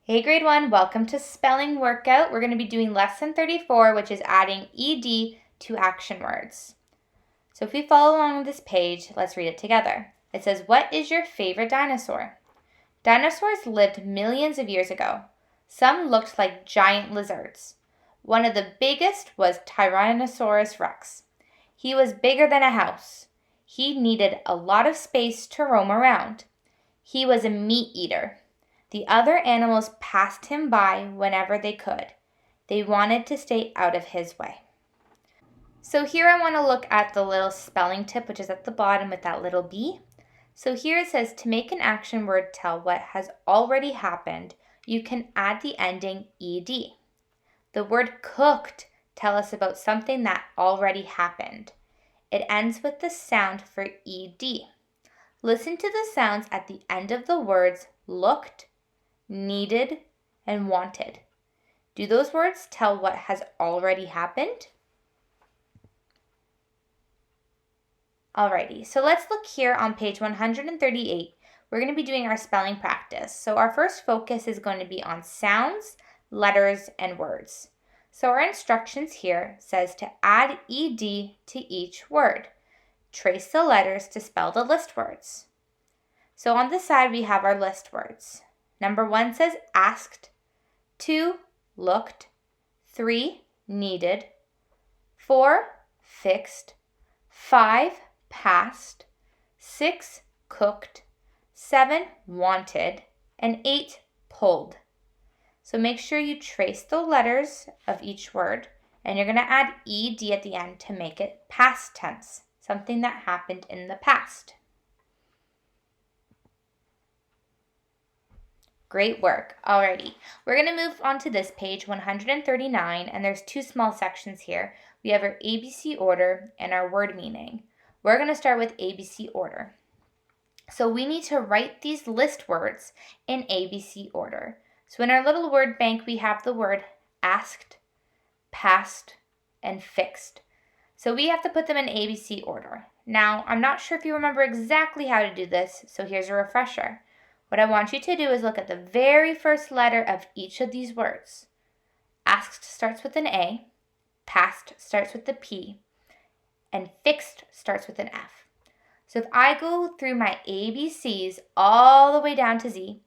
Hey grade 1, welcome to Spelling Workout. We're going to be doing lesson 34, which is adding ed to action words. So if we follow along this page, let's read it together. It says, what is your favorite dinosaur? Dinosaurs lived millions of years ago. Some looked like giant lizards. One of the biggest was Tyrannosaurus Rex. He was bigger than a house. He needed a lot of space to roam around. He was a meat eater. The other animals passed him by whenever they could. They wanted to stay out of his way. So here I want to look at the little spelling tip, which is at the bottom with that little B. So here it says to make an action word tell what has already happened, you can add the ending ed. The word cooked tells us about something that already happened. It ends with the sound for ed. Listen to the sounds at the end of the words looked, needed, and wanted. Do those words tell what has already happened? Alrighty, so let's look here on page 138. We're going to be doing our spelling practice. So our first focus is going to be on sounds, letters, and words. So our instructions here says to add ed to each word. Trace the letters to spell the list words. So on this side we have our list words. Number 1 says asked, 2 looked, 3 needed, 4 fixed, 5 passed, 6 cooked, 7 wanted, and 8 pulled. So make sure you trace the letters of each word, and you're going to add ed at the end to make it past tense, something that happened in the past. Great work. Alrighty, we're going to move on to this page 139, and there's two small sections here. We have our ABC order and our word meaning. We're going to start with ABC order. So we need to write these list words in ABC order. So in our little word bank, we have the word asked, passed, and fixed. So we have to put them in ABC order. Now, I'm not sure if you remember exactly how to do this, so here's a refresher. What I want you to do is look at the very first letter of each of these words. Asked starts with an A, passed starts with the P, and fixed starts with an F. So if I go through my ABCs all the way down to Z,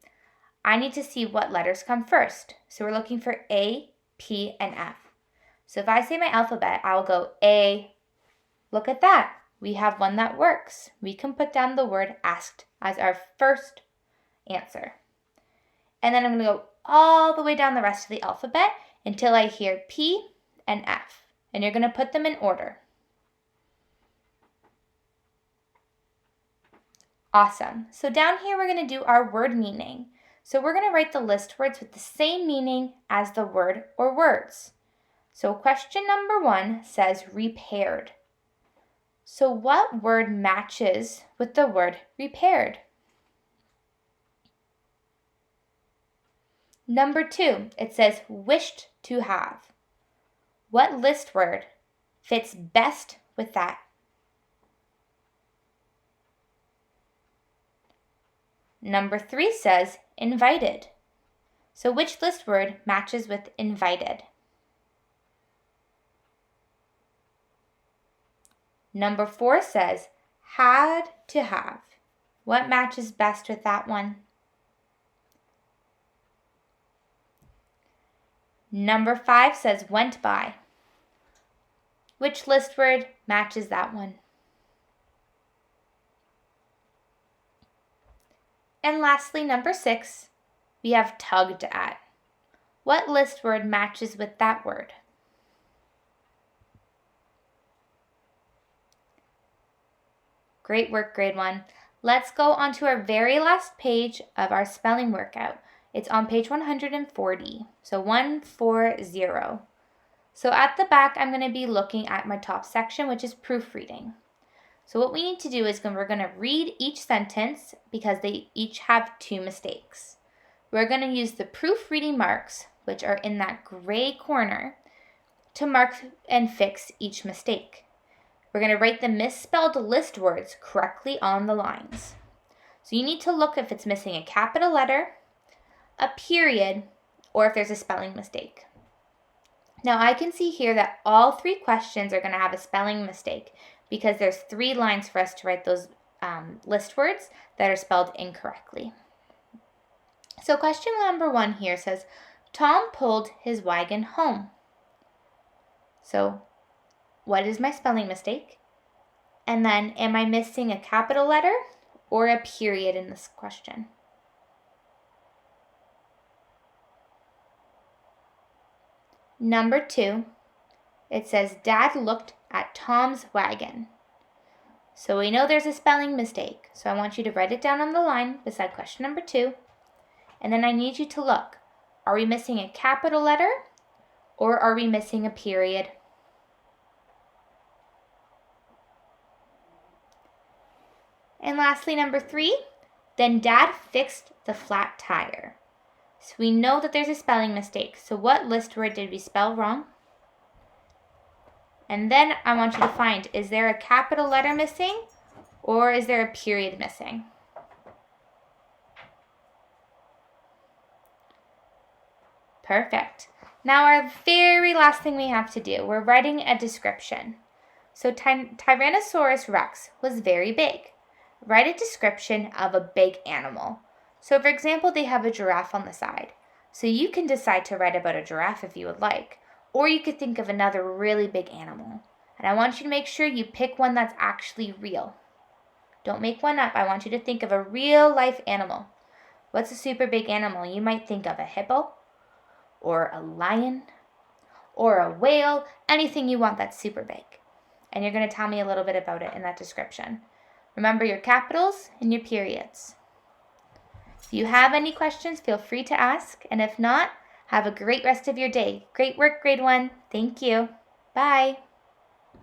I need to see what letters come first. So we're looking for A, P, and F. So if I say my alphabet, I'll go A. Look at that. We have one that works. We can put down the word asked as our first answer. And then I'm going to go all the way down the rest of the alphabet until I hear P and F. And you're going to put them in order. Awesome. So down here we're going to do our word meaning. So we're going to write the list words with the same meaning as the word or words. So question number 1 says repaired. So what word matches with the word repaired? Number 2, it says wished to have. What list word fits best with that? Number 3 says invited. So which list word matches with invited? Number 4 says had to have. What matches best with that one? Number 5 says went by. Which list word matches that one? And lastly, number 6, we have tugged at. What list word matches with that word? Great work, grade 1. Let's go on to our very last page of our spelling workout. It's on page 140, so 140. So at the back, I'm going to be looking at my top section, which is proofreading. So what we need to do is we're going to read each sentence because they each have 2 mistakes. We're going to use the proofreading marks, which are in that gray corner, to mark and fix each mistake. We're going to write the misspelled list words correctly on the lines. So you need to look if it's missing a capital letter, a period, or if there's a spelling mistake. Now I can see here that all 3 questions are going to have a spelling mistake because there's 3 lines for us to write those list words that are spelled incorrectly. So question number 1 here says, Tom pulled his wagon home. So what is my spelling mistake? And then am I missing a capital letter or a period in this question? Number 2, it says Dad looked at Tom's wagon. So we know there's a spelling mistake. So I want you to write it down on the line beside question number 2. And then I need you to look. Are we missing a capital letter or are we missing a period? And lastly, number 3, then Dad fixed the flat tire. So we know that there's a spelling mistake. So what list word did we spell wrong? And then I want you to find, is there a capital letter missing or is there a period missing? Perfect. Now our very last thing we have to do, we're writing a description. So Tyrannosaurus Rex was very big. Write a description of a big animal. So for example, they have a giraffe on the side. So you can decide to write about a giraffe if you would like. Or you could think of another really big animal. And I want you to make sure you pick one that's actually real. Don't make one up. I want you to think of a real life animal. What's a super big animal? You might think of a hippo, or a lion, or a whale, anything you want that's super big. And you're going to tell me a little bit about it in that description. Remember your capitals and your periods. If you have any questions, feel free to ask. And if not, have a great rest of your day. Great work, grade 1. Thank you. Bye.